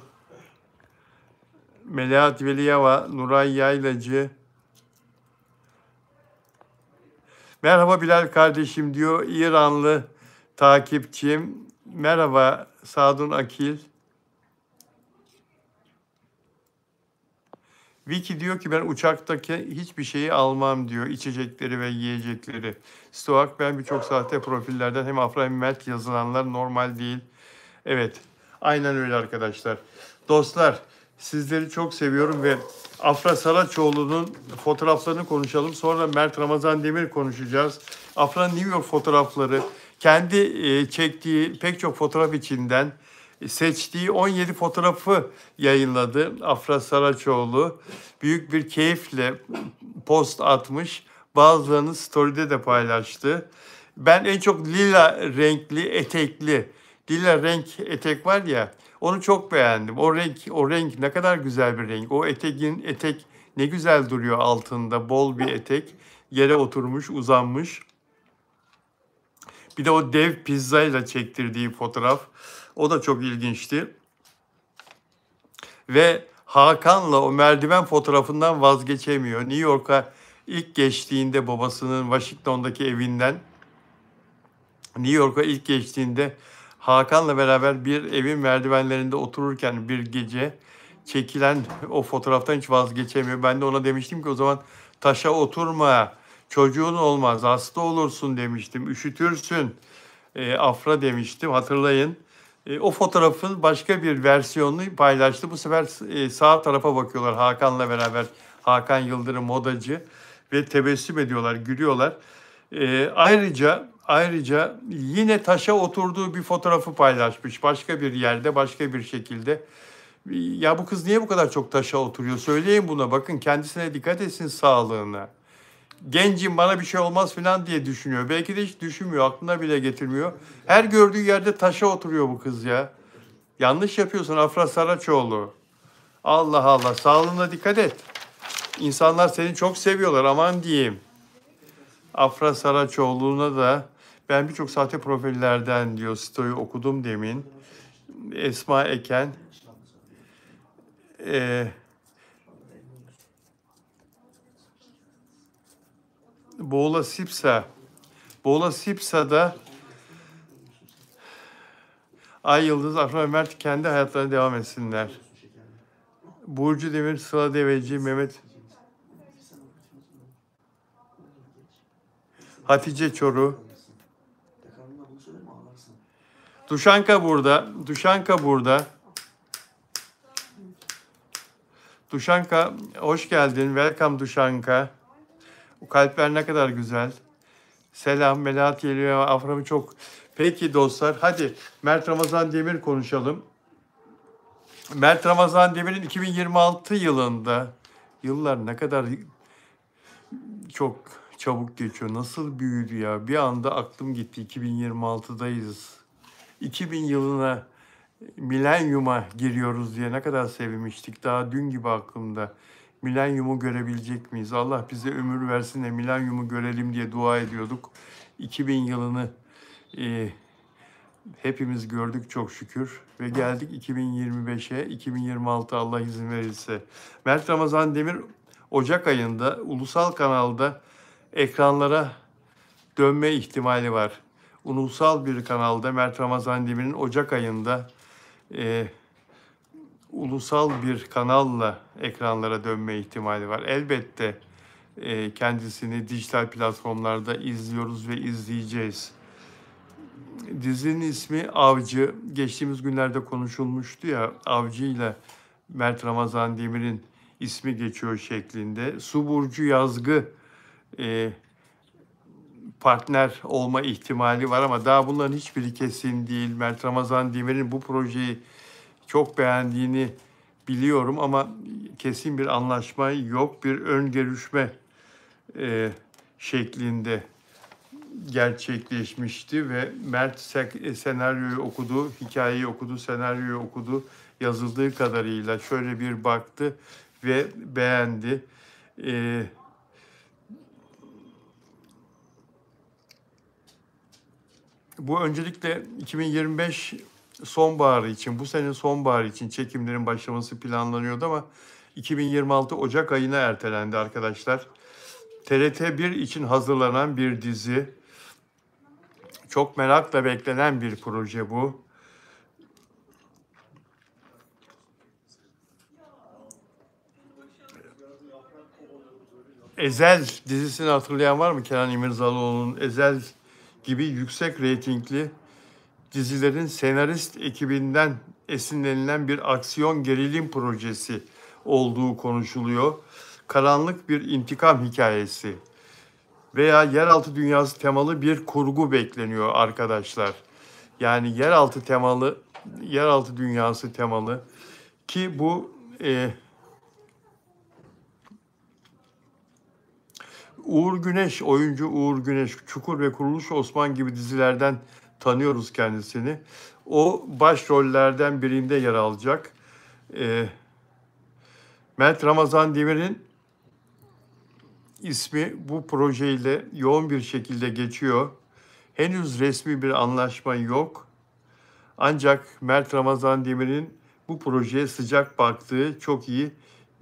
Melahat Veliyeva, Nuray Yaylacı. Merhaba Bilal kardeşim diyor İranlı takipçim. Merhaba Sadun Akil. Vicky diyor ki ben uçaktaki hiçbir şeyi almam diyor. İçecekleri ve yiyecekleri. Stoak ben birçok sahte profillerden hem Afra hem Mert yazılanlar normal değil. Evet, aynen öyle arkadaşlar. Dostlar, sizleri çok seviyorum ve Afra Saraçoğlu'nun fotoğraflarını konuşalım. Sonra Mert Ramazan Demir konuşacağız. Afra'nın New York fotoğrafları, kendi çektiği pek çok fotoğraf içinden seçtiği 17 fotoğrafı yayınladı Afra Saraçoğlu. Büyük bir keyifle post atmış. Bazılarını story'de de paylaştı. Ben en çok lila renkli, etekli, lila renk etek var ya, onu çok beğendim. O renk ne kadar güzel bir renk. O etek ne güzel duruyor altında. Bol bir etek. Yere oturmuş, uzanmış. Bir de o dev pizzayla çektirdiği fotoğraf. O da çok ilginçti. Ve Hakan'la o merdiven fotoğrafından vazgeçemiyor. New York'a ilk geçtiğinde babasının Washington'daki evinden, New York'a ilk geçtiğinde Hakan'la beraber bir evin merdivenlerinde otururken bir gece çekilen o fotoğraftan hiç vazgeçemiyor. Ben de ona demiştim ki o zaman taşa oturma, çocuğun olmaz, hasta olursun demiştim, üşütürsün. Afra demiştim, hatırlayın. O fotoğrafın başka bir versiyonunu paylaştı. Bu sefer sağ tarafa bakıyorlar Hakan'la beraber. Hakan Yıldırım modacı ve tebessüm ediyorlar, gülüyorlar. Ayrıca yine taşa oturduğu bir fotoğrafı paylaşmış. Başka bir yerde, başka bir şekilde. Ya bu kız niye bu kadar çok taşa oturuyor? Söyleyin buna. Bakın kendisine dikkat etsin sağlığına. Gencim bana bir şey olmaz falan diye düşünüyor. Belki de hiç düşünmüyor. Aklına bile getirmiyor. Her gördüğü yerde taşa oturuyor bu kız ya. Yanlış yapıyorsun Afra Saraçoğlu. Allah Allah. Sağlığına dikkat et. İnsanlar seni çok seviyorlar. Aman diyeyim. Afra Saraçoğlu'na da ben birçok sahte profillerden diyor story okudum demin. Esma Eken. Boğla Sipsa. Boğla Sipsa'da Ay Yıldız, Afra ve Mert kendi hayatlarına devam etsinler. Burcu Demir, Sıla Deveci, Mehmet Hatice Çoru. Duşanka burada. Duşanka burada. Duşanka hoş geldin. Welcome Duşanka. O kalpler ne kadar güzel. Selam, Melahat geliyor. Afram'ı çok... Peki dostlar, hadi Mert Ramazan Demir konuşalım. Mert Ramazan Demir'in 2026 yılında, yıllar ne kadar çok çabuk geçiyor. Nasıl büyüdü ya? Bir anda aklım gitti. 2026'dayız. 2000 yılına, milenyuma giriyoruz diye ne kadar sevinmiştik. Daha dün gibi aklımda. Milenyumu görebilecek miyiz? Allah bize ömür versin de milenyumu görelim diye dua ediyorduk. 2000 yılını e, hepimiz gördük çok şükür. Ve geldik 2025'e, 2026 Allah izin verirse. Mert Ramazan Demir Ocak ayında ulusal kanalda ekranlara dönme ihtimali var. Ulusal bir kanalda Mert Ramazan Demir'in Ocak ayında ulusal bir kanalla ekranlara dönme ihtimali var. Elbette kendisini dijital platformlarda izliyoruz ve izleyeceğiz. Dizinin ismi Avcı. Geçtiğimiz günlerde konuşulmuştu ya, Avcı ile Mert Ramazan Demir'in ismi geçiyor şeklinde. Su Burcu Yazgı partner olma ihtimali var ama daha bunların hiçbiri kesin değil. Mert Ramazan Demir'in bu projeyi çok beğendiğini biliyorum ama kesin bir anlaşma yok. Bir ön görüşme şeklinde gerçekleşmişti ve Mert senaryoyu okudu, hikayeyi okudu, senaryoyu okudu. Yazıldığı kadarıyla şöyle bir baktı ve beğendi. Bu öncelikle 2025 sonbaharı için, bu sene sonbaharı için çekimlerin başlaması planlanıyordu ama 2026 Ocak ayına ertelendi arkadaşlar. TRT1 için hazırlanan bir dizi. Çok merakla beklenen bir proje bu. Ezel dizisini hatırlayan var mı? Kenan İmirzalıoğlu'nun Ezel gibi yüksek reytingli dizilerin senarist ekibinden esinlenilen bir aksiyon gerilim projesi olduğu konuşuluyor. Karanlık bir intikam hikayesi veya yeraltı dünyası temalı bir kurgu bekleniyor arkadaşlar. Yani yeraltı dünyası temalı ki bu Uğur Güneş, oyuncu Uğur Güneş, Çukur ve Kuruluş Osman gibi dizilerden tanıyoruz kendisini. O başrollerden birinde yer alacak. Mert Ramazan Demir'in ismi bu projeyle yoğun bir şekilde geçiyor. Henüz resmi bir anlaşma yok. Ancak Mert Ramazan Demir'in bu projeye sıcak baktığı çok iyi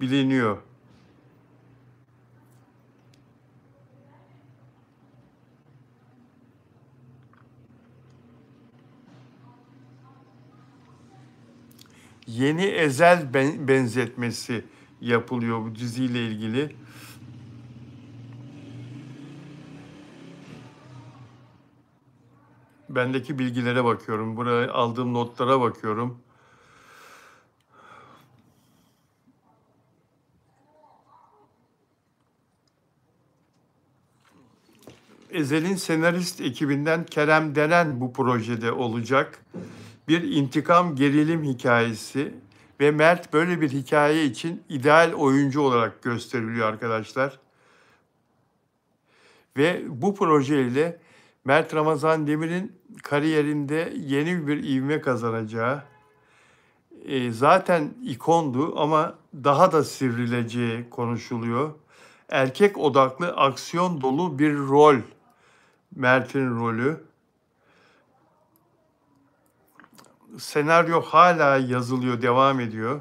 biliniyor. Yeni Ezel benzetmesi yapılıyor bu diziyle ilgili. Bendeki bilgilere bakıyorum. Buraya aldığım notlara bakıyorum. Ezel'in senarist ekibinden Kerem Denen bu projede olacak. Bir intikam gerilim hikayesi ve Mert böyle bir hikaye için ideal oyuncu olarak gösteriliyor arkadaşlar. Ve bu projeyle Mert Ramazan Demir'in kariyerinde yeni bir ivme kazanacağı, zaten ikondu ama daha da sivrileceği konuşuluyor. Erkek odaklı, aksiyon dolu bir rol, Mert'in rolü. Senaryo hala yazılıyor, devam ediyor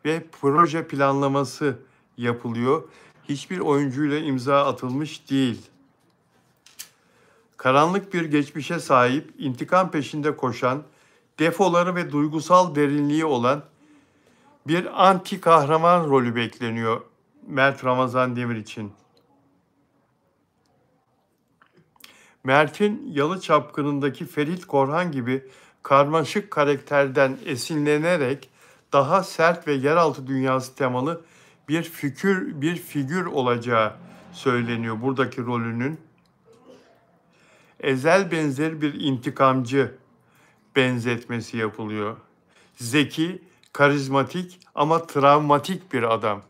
ve proje planlaması yapılıyor. Hiçbir oyuncuyla imza atılmış değil. Karanlık bir geçmişe sahip, intikam peşinde koşan, defoları ve duygusal derinliği olan bir anti kahraman rolü bekleniyor Mert Ramazan Demir için. Mert'in Yalı Çapkını'ndaki Ferit Korhan gibi karmaşık karakterden esinlenerek daha sert ve yeraltı dünyası temalı bir figür olacağı söyleniyor buradaki rolünün. Ezel benzeri bir intikamcı benzetmesi yapılıyor. Zeki, karizmatik ama travmatik bir adam.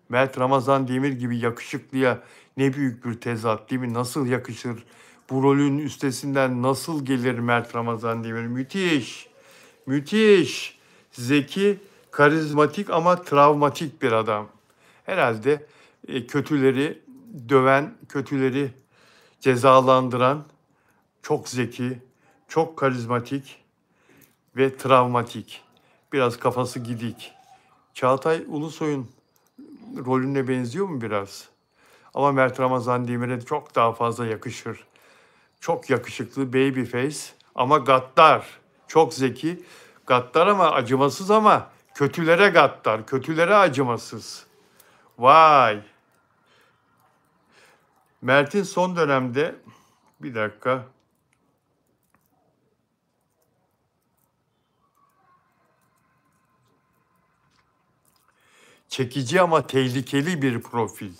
Mert Ramazan Demir gibi yakışıklıya ne büyük bir tezat değil mi? Nasıl yakışır? Bu rolün üstesinden nasıl gelir Mert Ramazan Demir? Müthiş, müthiş. Zeki, karizmatik ama travmatik bir adam. Herhalde kötüleri döven, kötüleri cezalandıran, çok zeki, çok karizmatik ve travmatik. Biraz kafası gidik. Çağatay Ulusoy'un rolüne benziyor mu biraz? Ama Mert Ramazan Demir'e çok daha fazla yakışır. Çok yakışıklı, baby face ama gaddar. Çok zeki, gaddar ama acımasız ama kötülere gaddar, kötülere acımasız. Vay! Mert'in son dönemde, bir dakika, çekici ama tehlikeli bir profil.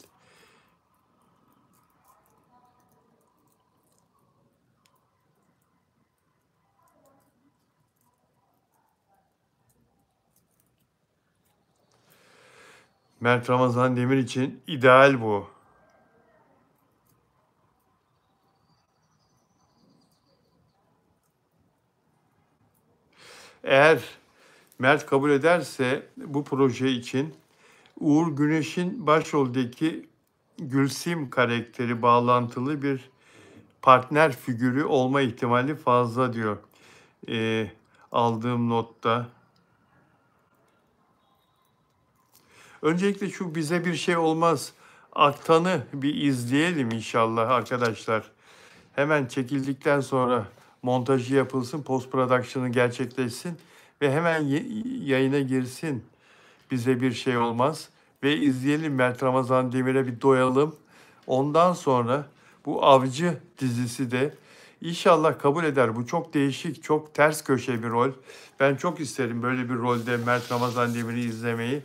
Mert Ramazan Demir için ideal bu. Eğer Mert kabul ederse bu proje için Uğur Güneş'in başroldeki Gülsim karakteri bağlantılı bir partner figürü olma ihtimali fazla diyor. Aldığım notta. Öncelikle şu Bize Bir Şey Olmaz aktanı bir izleyelim inşallah arkadaşlar. Hemen çekildikten sonra montajı yapılsın, post production'ı gerçekleşsin ve hemen yayına girsin. Bize Bir Şey Olmaz ve izleyelim, Mert Ramazan Demir'e bir doyalım. Ondan sonra bu Avcı dizisi de inşallah kabul eder. Bu çok değişik, çok ters köşe bir rol. Ben çok isterim böyle bir rolde Mert Ramazan Demir'i izlemeyi.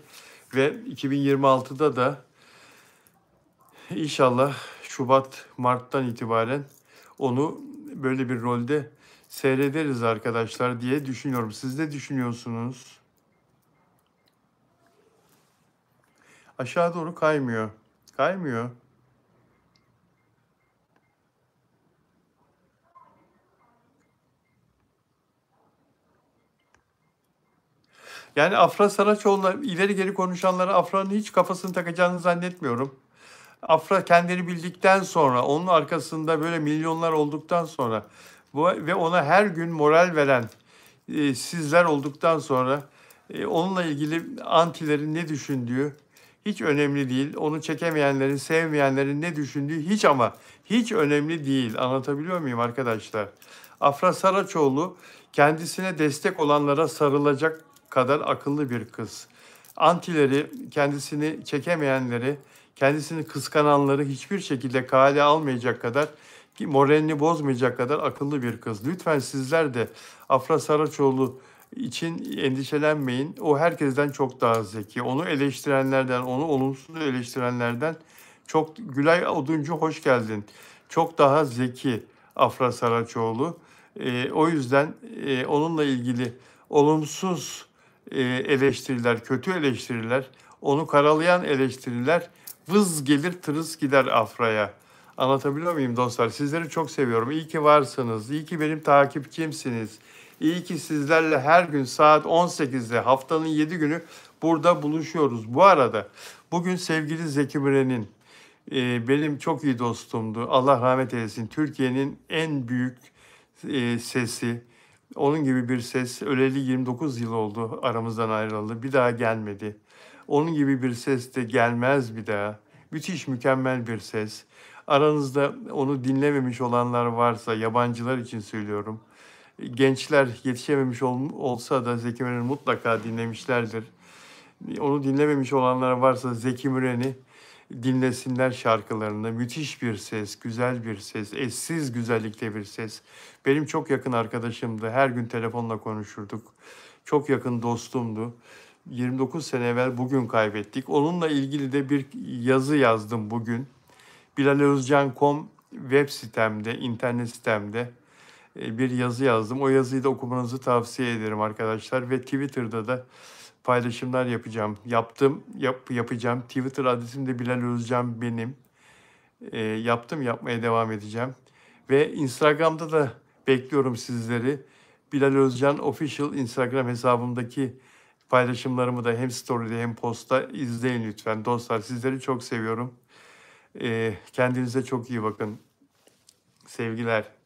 Ve 2026'da da inşallah Şubat, Mart'tan itibaren onu böyle bir rolde seyrederiz arkadaşlar diye düşünüyorum. Siz ne düşünüyorsunuz? Aşağı doğru kaymıyor. Kaymıyor. Yani Afra Saraçoğlu'na ileri geri konuşanlara Afra'nın hiç kafasını takacağını zannetmiyorum. Afra kendini bildikten sonra, onun arkasında böyle milyonlar olduktan sonra ve ona her gün moral veren sizler olduktan sonra onunla ilgili antilerin ne düşündüğü hiç önemli değil. Onu çekemeyenlerin, sevmeyenlerin ne düşündüğü hiç ama hiç önemli değil. Anlatabiliyor muyum arkadaşlar? Afra Saraçoğlu kendisine destek olanlara sarılacak kadar akıllı bir kız. Antileri, kendisini çekemeyenleri, kendisini kıskananları hiçbir şekilde kale almayacak kadar, moralini bozmayacak kadar akıllı bir kız. Lütfen sizler de Afra Saraçoğlu için endişelenmeyin. O herkesten çok daha zeki. Onu eleştirenlerden, onu olumsuz eleştirenlerden çok, Gülay Oduncu hoş geldin. Çok daha zeki Afra Saraçoğlu. O yüzden onunla ilgili olumsuz eleştiriler, kötü eleştiriler, onu karalayan eleştiriler vız gelir tırıs gider Afra'ya. Anlatabiliyor muyum dostlar? Sizleri çok seviyorum. İyi ki varsınız. İyi ki benim takipçimsiniz. İyi ki sizlerle her gün saat 18'de haftanın 7 günü burada buluşuyoruz. Bu arada bugün sevgili Zeki Müren'in benim çok iyi dostumdu. Allah rahmet eylesin. Türkiye'nin en büyük sesi. Onun gibi bir ses öleli 29 yıl oldu, aramızdan ayrıldı. Bir daha gelmedi. Onun gibi bir ses de gelmez bir daha. Müthiş, mükemmel bir ses. Aranızda onu dinlememiş olanlar varsa, yabancılar için söylüyorum. Gençler yetişememiş olsa da Zeki Müren'i mutlaka dinlemişlerdir. Onu dinlememiş olanlar varsa Zeki Müren'i dinlesinler, şarkılarını. Müthiş bir ses, güzel bir ses, eşsiz güzellikte bir ses. Benim çok yakın arkadaşımdı. Her gün telefonla konuşurduk. Çok yakın dostumdu. 29 sene evvel bugün kaybettik. Onunla ilgili de bir yazı yazdım bugün. Bilalozcan.com web sitemde, internet sitemde bir yazı yazdım. O yazıyı da okumanızı tavsiye ederim arkadaşlar. Ve Twitter'da da paylaşımlar yapacağım. Yapacağım. Twitter adresim de Bilal Özcan benim. Yapmaya devam edeceğim. Ve Instagram'da da bekliyorum sizleri. Bilal Özcan Official Instagram hesabımdaki paylaşımlarımı da hem story'de hem postta izleyin lütfen. Dostlar sizleri çok seviyorum. Kendinize çok iyi bakın. Sevgiler.